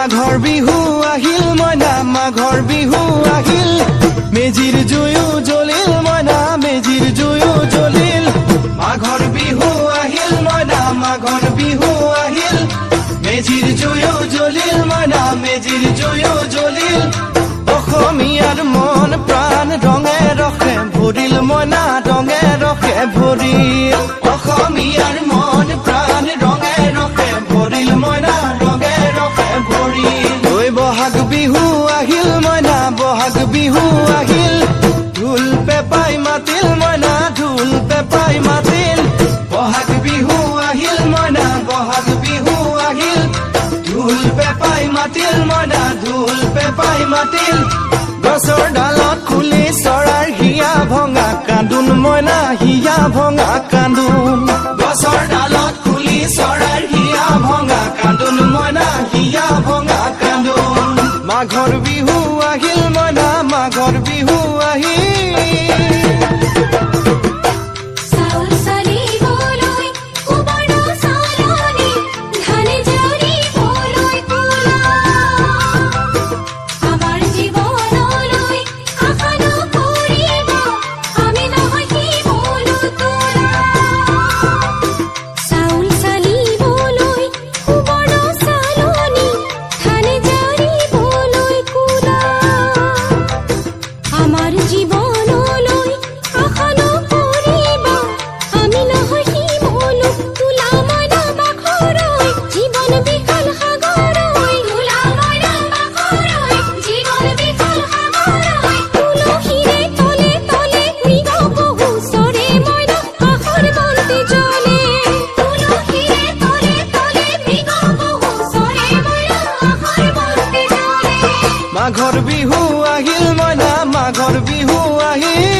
মাঘৰ বিহু আহিল মইনা মাঘৰ বিহু আহিল মেজিৰ জুয়ো জ্বলিল মইনা মেজিৰ জুয়ো জ্বলিল মাঘৰ বিহু আহিল মইনা মাঘৰ বিহু আহিল মেজিৰ জুয়ো জ্বলিল মইনা মেজিৰ জুয়ো জ্বলিল অসমীয়াৰ মন প্ৰাণ ৰঙে ৰখে ভৰিল মইনা ৰঙে ৰখে ভৰিল অসমীয়াৰ মন প্ৰাণ ৰঙে ৰখে ভৰিল মইনা ৰঙে ৰখে ভৰিল ঐ বহাগ বিহু আহিল মইনা বহাগ বিহু আহিল ঢোল পেপাই মাতিল মইনা ঢোল পেপাই মাতিল বহাগ বিহু আহিল মইনা বহাগ বিহু আহিল ঢোল পেপাই মাতিল মইনা ঢোল পেপাই মাতিল গছৰ ডালত খুলি চৰাৰ হিয়া ভঙা কান্দোন মইনা হিয়া ভঙা কান্দোন গছৰ ডালত খুলি চৰাৰ হিয়া ভঙা কান্দোন মইনা হিয়া ভঙা কান্দোন মাঘৰ বিহু আহিল মইনা মাঘৰ বিহু আহিল মাঘৰ বিহু আহিল মইনা মাঘৰ বিহু আহিল